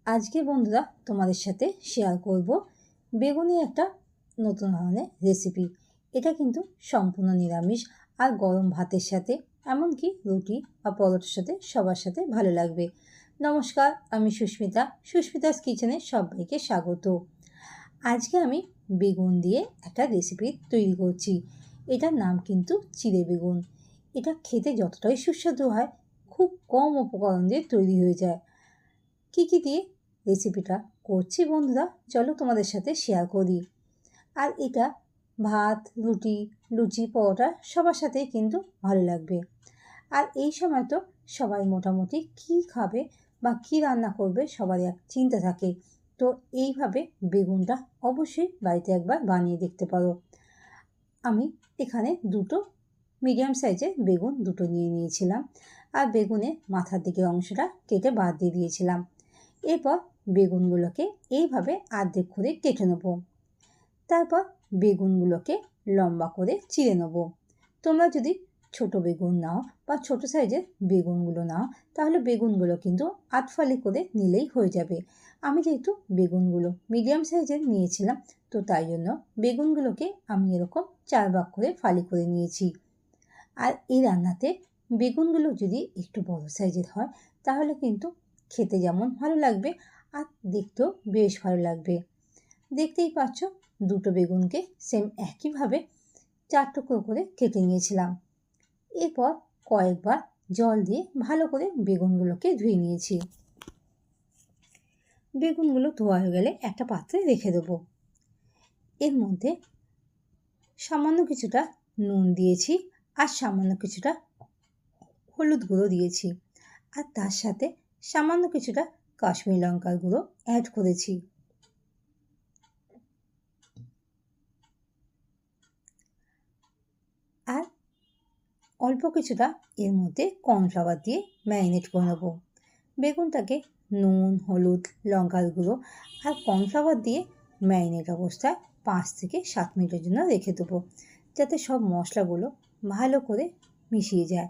আজকে বন্ধুরা তোমাদের সাথে শেয়ার করব বেগুনের একটা নতুন ধরনের রেসিপি। এটা কিন্তু সম্পূর্ণ নিরামিষ আর গরম ভাতের সাথে, এমনকি রুটি বা পরোটার সাথে সবার সাথে ভালো লাগবে। নমস্কার, আমি সুস্মিতাস কিচেনে সবাইকে স্বাগত। আজকে আমি বেগুন দিয়ে একটা রেসিপি তৈরি করছি। এটার নাম কিন্তু চিড়ে বেগুন। এটা খেতে যতটাই সুস্বাদু হয়, খুব কম উপকরণ দিয়ে তৈরি হয়ে যায়। কী কী দিয়ে রেসিপিটা করছি বন্ধুরা, চলো তোমাদের সাথে শেয়ার করি। আর এটা ভাত, রুটি, লুচি, পরোটা সবার সাথেই কিন্তু ভালো লাগবে। আর এই সময় তো সবাই মোটামুটি কী খাবে বা কী রান্না করবে সবারই এক চিন্তা থাকে। তো এইভাবে বেগুনটা অবশ্যই বাড়িতে একবার বানিয়ে দেখতে পারো। আমি এখানে দুটো মিডিয়াম সাইজের বেগুন নিয়ে নিয়েছিলাম, আর বেগুনের মাথার দিকের অংশটা কেটে বাদ দিয়ে দিয়েছিলাম। এরপর বেগুনগুলোকে এইভাবে অর্ধেক করে কেটে নেব। তারপর বেগুনগুলোকে লম্বা করে চিড়ে নেব। তোমরা যদি ছোট বেগুন নাও বা ছোট সাইজের বেগুনগুলো নাও, তাহলে বেগুনগুলো কিন্তু আধফালি করে নিলেই হয়ে যাবে। আমি যেহেতু বেগুনগুলো মিডিয়াম সাইজের নিয়েছিলাম, তো তাই জন্য বেগুনগুলোকে আমি এরকম 4 ভাগ করে ফালি করে নিয়েছি। আর এই রান্নাতে বেগুনগুলো যদি একটু বড় সাইজের হয়, তাহলে কিন্তু খেতে যেমন ভালো লাগবে আর দেখতেও বেশ ভালো লাগবে। দেখতেই পাচ্ছ, দুটো বেগুনকে সেম একইভাবে 4 টুকরো করে কেটে নিয়েছিলাম। এরপর কয়েকবার জল দিয়ে ভালো করে বেগুনগুলোকে ধুয়ে নিয়েছি। বেগুনগুলো ধোয়া হয়ে গেলে একটা পাত্রে রেখে দেবো। এর মধ্যে সামান্য কিছুটা নুন দিয়েছি আর সামান্য কিছুটা হলুদ গুঁড়ো দিয়েছি, আর তার সাথে সামান্য কিছুটা কাশ্মীরি লঙ্কার গুঁড়ো অ্যাড করেছি। আর অল্প কিছুটা এর মধ্যে কর্নফ্লাওয়ার দিয়ে ম্যারিনেট করে নেব। বেগুনটাকে নুন, হলুদ, লঙ্কার গুঁড়ো আর কর্নফ্লাওয়ার দিয়ে ম্যারিনেট অবস্থায় 5 থেকে 7 মিনিটের জন্য রেখে দেবো, যাতে সব মশলাগুলো ভালো করে মিশিয়ে যায়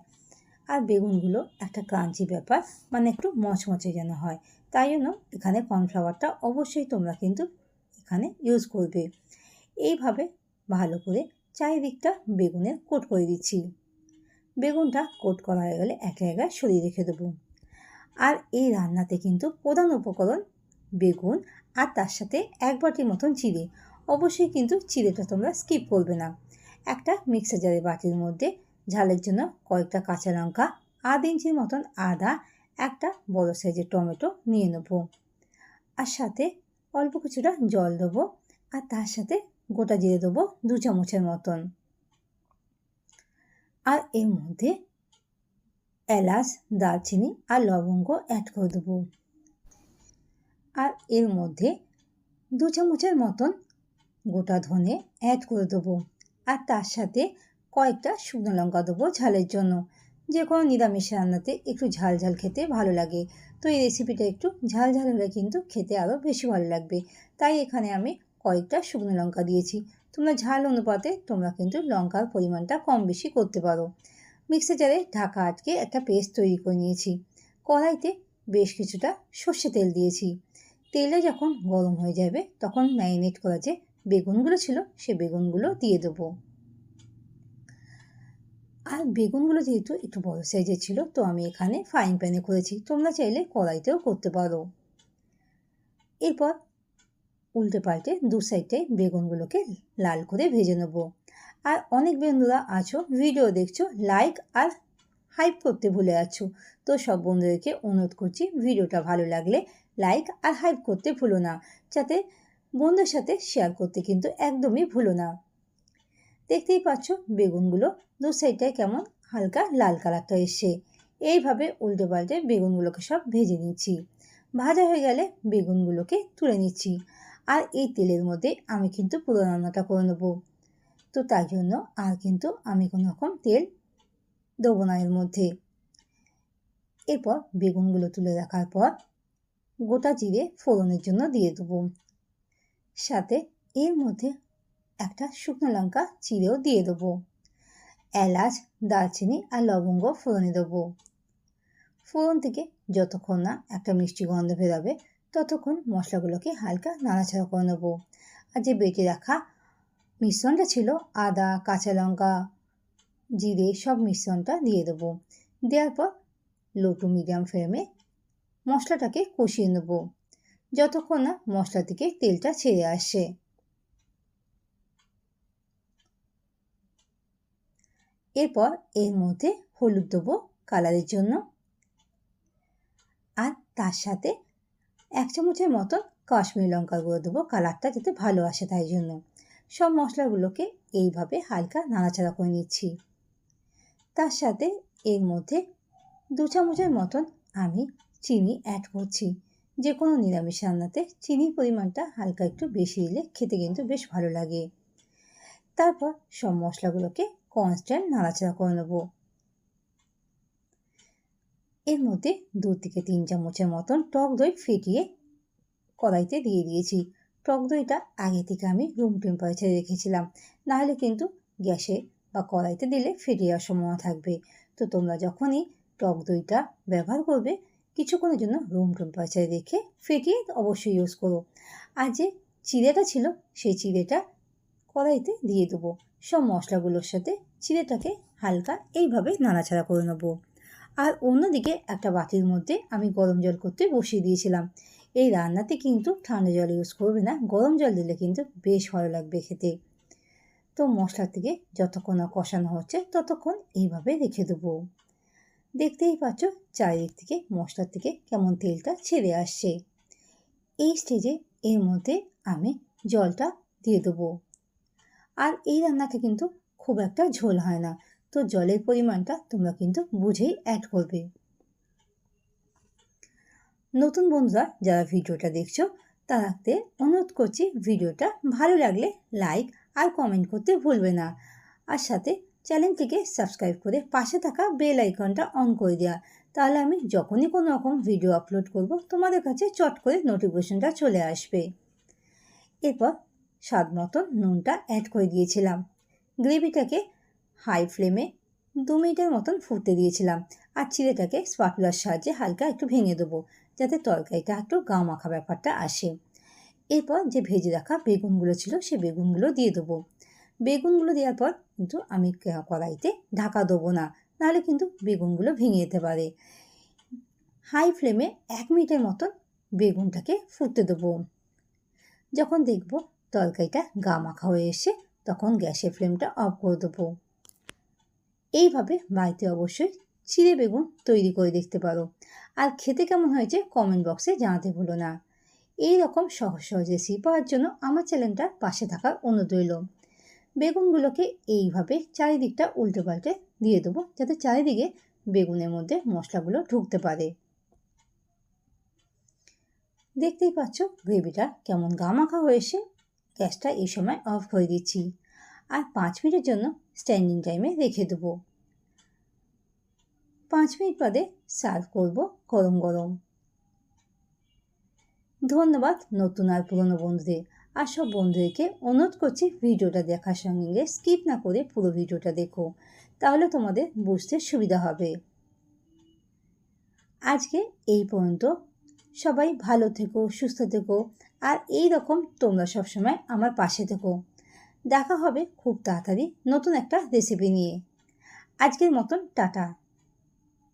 আর বেগুনগুলো একটা ক্রাঞ্চি ব্যাপার, মানে একটু মচমচে যেন হয়। তাই জন্য এখানে কর্নফ্লাওয়ারটা অবশ্যই তোমরা কিন্তু এখানে ইউজ করবে। এইভাবে ভালো করে চারিদিকটা বেগুনের কোট করে দিচ্ছি। বেগুনটা কোট করা হয়ে গেলে এক জায়গায় সরিয়ে রেখে দেবো। আর এই রান্নাতে কিন্তু প্রধান উপকরণ বেগুন আর তার সাথে 1 বাটির মতন চিড়ে। অবশ্যই কিন্তু চিড়েটা তোমরা স্কিপ করবে না। একটা মিক্সার জারের বাটির মধ্যে ঝালের জন্য কয়েকটা কাঁচা লঙ্কা, 1/2 ইঞ্চির মতন আদা, একটা বড় সাইজের টমেটো নিয়ে নেব। আর সাথে অল্প কিছুটা জল দেবো, আর তার সাথে গোটা জিরে দেবো 2 চামচের মতন। আর এর মধ্যে এলাচ, দারচিনি আর লবঙ্গ অ্যাড করে দেবো। আর এর মধ্যে 2 চামচের মতন গোটা ধনে অ্যাড করে দেবো। আর তার সাথে কয়েকটা শুকনো লঙ্কা দেবো ঝালের জন্য। যে কোনো নিরামিষ রান্নাতে একটু ঝাল ঝাল খেতে ভালো লাগে, তো এই রেসিপিটা একটু ঝাল ঝাল হলে কিন্তু খেতে আরও বেশি ভালো লাগবে। তাই এখানে আমি কয়েকটা শুকনো লঙ্কা দিয়েছি। তোমরা ঝাল অনুপাতে তোমরা কিন্তু লঙ্কার পরিমাণটা কম বেশি করতে পারো। মিক্সার জারে ঢাকা আটকে একটা পেস্ট তৈরি করে নিয়েছি। কড়াইতে বেশ কিছুটা সর্ষে তেল দিয়েছি। তেলে যখন গরম হয়ে যাবে, তখন ম্যারিনেট করা যে বেগুনগুলো ছিল সে বেগুনগুলো দিয়ে দেবো। আর বেগুনগুলো যেহেতু একটু বড় সাইজের ছিল, তো আমি এখানে ফ্রাইং প্যানে করেছি। তোমরা চাইলে কড়াইতেও করতে পারো। এরপর উল্টে পাল্টে 2 সাইডে বেগুনগুলোকে লাল করে ভেজে নেব। আর অনেক বন্ধুরা আছো ভিডিও দেখছো, লাইক আর হাইপ করতে ভুলে যাচ্ছ। তো সব বন্ধুদেরকে অনুরোধ করছি, ভিডিওটা ভালো লাগলে লাইক আর হাইপ করতে ভুলো না, যাতে বন্ধুদের সাথে শেয়ার করতে কিন্তু একদমই ভুলো না। দেখতেই পাচ্ছ বেগুনগুলো 2 সাইডটায় কেমন হালকা লাল কালারটা এসছে। এইভাবে উল্টে পাল্টে বেগুনগুলোকে সব ভেজে নিচ্ছি। ভাজা হয়ে গেলে বেগুনগুলোকে তুলে নিচ্ছি। আর এই তেলের মধ্যে আমি কিন্তু পুরো রান্নাটা করে নেবো, তো তাই জন্য আর কিন্তু আমি কোনো রকম তেল দেবো না এর মধ্যে। এরপর বেগুনগুলো তুলে রাখার পর গোটা জিরে ফোড়নের জন্য দিয়ে দেবো। সাথে এর মধ্যে একটা শুকনো লঙ্কা চিড়েও দিয়ে দেবো। এলাচ, দারচিনি আর লবঙ্গ ফোড়নে দেবো। ফোড়ন থেকে যতক্ষণ না একটা মিষ্টি গন্ধ বেরোবে, ততক্ষণ মশলাগুলোকে হালকা নাড়াচাড়া করে নেবো। আর যে বেটে রাখা মিশ্রণটা ছিল, আদা, কাঁচা লঙ্কা, জিরে সব মিশ্রণটা দিয়ে দেবো। দেওয়ার পর লো টু মিডিয়াম ফ্লেমে মশলাটাকে কষিয়ে নেব যতক্ষণ না মশলা থেকে তেলটা ছেড়ে আসে। এরপর এর মধ্যে হলুদ দেবো কালারের জন্য, আর তার সাথে 1 চামচের মতন কাশ্মীরি লঙ্কার গুঁড়ো দেবো, কালারটা যাতে ভালো আসে তাই জন্য। সব মশলাগুলোকে এইভাবে হালকা নাড়াচাড়া করে নিচ্ছি। তার সাথে এর মধ্যে 2 চামচের মতন আমি চিনি অ্যাড করছি। যে কোনো নিরামিষ রান্নাতে চিনির পরিমাণটা হালকা একটু বেশি দিলে খেতে কিন্তু বেশ ভালো লাগে। তারপর সব মশলাগুলোকে কনস্ট্যান্ট নাড়াচাড়া করে নেব। এর মধ্যে 2 থেকে 3 চামচের মতন টক দই ফেটিয়ে কড়াইতে দিয়ে দিয়েছি। টক দইটা আগে থেকে আমি রুম টেম্পারেচারে রেখেছিলাম, নাহলে কিন্তু গ্যাসে বা কড়াইতে দিলে ফেটে যাওয়ার সম্ভাবনা থাকবে। তো তোমরা যখনই টক দইটা ব্যবহার করবে কিছুক্ষণের জন্য রুম টেম্পারেচারে রেখে ফেটিয়ে অবশ্যই ইউজ করো। আর যে চিড়েটা ছিল সেই চিড়েটা কড়াইতে দিয়ে দেবো। সব মশলাগুলোর সাথে চিড়েটাকে হালকা এইভাবে নাড়াচাড়া করে নেবো। আর অন্যদিকে একটা বাটির মধ্যে আমি গরম জল করতে বসিয়ে দিয়েছিলাম। এই রান্নাতে কিন্তু ঠান্ডা জল ইউজ করবে না, গরম জল দিলে কিন্তু বেশ ভালো লাগবে খেতে। তো মশলা থেকে যতক্ষণ না কষানো হচ্ছে ততক্ষণ এইভাবে রেখে দেবো। দেখতেই পাচ্ছ চারিদিক থেকে মশলা থেকে কেমন তেলটা ছেড়ে আসছে। এই স্টেজে এর মধ্যে আমি জলটা দিয়ে দেবো। আর এই রান্নাটা কিন্তু খুব একটা ঝোল হয় না, তো জলের পরিমাণটা তোমরা কিন্তু বুঝেই অ্যাড করবে। নতুন বন্ধুরা যারা ভিডিওটা দেখছো তাদের অনুরোধ করছি ভিডিওটা ভালো লাগলে লাইক আর কমেন্ট করতে ভুলবে না, আর সাথে চ্যানেলটিকে সাবস্ক্রাইব করে পাশে থাকা বেল আইকনটা অন করে দেওয়া। তাহলে আমি যখনই কোনো রকম ভিডিও আপলোড করব তোমাদের কাছে চট করে নোটিফিকেশনটা চলে আসবে। এরপর স্বাদ মতন নুনটা অ্যাড করে দিয়েছিলাম। গ্রেভিটাকে হাই ফ্লেমে 2 মিনিটের মতন ফুটতে দিয়েছিলাম। আর চিড়েটাকে স্প্যাটুলার সাহায্যে হালকা একটু ভেঙে দেবো যাতে তরকারিটা একটু গা মাখা ব্যাপারটা আসে। এরপর যে ভেজে রাখা বেগুনগুলো ছিল সেই বেগুনগুলো দিয়ে দেবো। বেগুনগুলো দেওয়ার পর কিন্তু আমি কড়াইতে ঢাকা দেবো না, নাহলে কিন্তু বেগুনগুলো ভেঙে যেতে পারে। হাই ফ্লেমে 1 মিনিটের মতন বেগুনটাকে ফুটতে দেবো। যখন দেখব তরকারিটা গা মাখা হয়ে এসে তখন গ্যাসের ফ্লেমটা অফ করে দেবো। এইভাবে বাড়িতে অবশ্যই চিড়ে বেগুন তৈরি করে দেখতে পারো, আর খেতে কেমন হয়েছে কমেন্ট বক্সে জানাতে ভুলো না। এই রকম সহজ সহজ রেসিপি পাওয়ার জন্য আমার চ্যানেলটার পাশে থাকার অনুরোধ রইল। বেগুনগুলোকে এইভাবে চারিদিকটা উল্টে পাল্টে দিয়ে দেবো যাতে চারিদিকে বেগুনের মধ্যে মশলাগুলো ঢুকতে পারে। দেখতেই পাচ্ছ গ্রেভিটা কেমন গা মাখা হয়েছে। গ্যাসটা এই সময় অফ করে দিচ্ছি আর 5 মিনিটের জন্য স্ট্যান্ডিং টাইমে রেখে দেবো। 5 মিনিট বাদে সার্ভ করব গরম গরম। ধন্যবাদ নতুন আর পুরনো বন্ধুদের, আর সব বন্ধুদেরকে অনুরোধ করছি ভিডিওটা দেখার সঙ্গে স্কিপ না করে পুরো ভিডিওটা দেখো, তাহলে তোমাদের বুঝতে সুবিধা হবে। আজকে এই পর্যন্ত। সবাই ভালো থেকো, সুস্থ থেকো, আর এই রকম তোমরা সবসময় আমার পাশে থেকো। দেখা হবে খুব তাড়াতাড়ি নতুন একটা রেসিপি নিয়ে। আজকের মতন টাটা।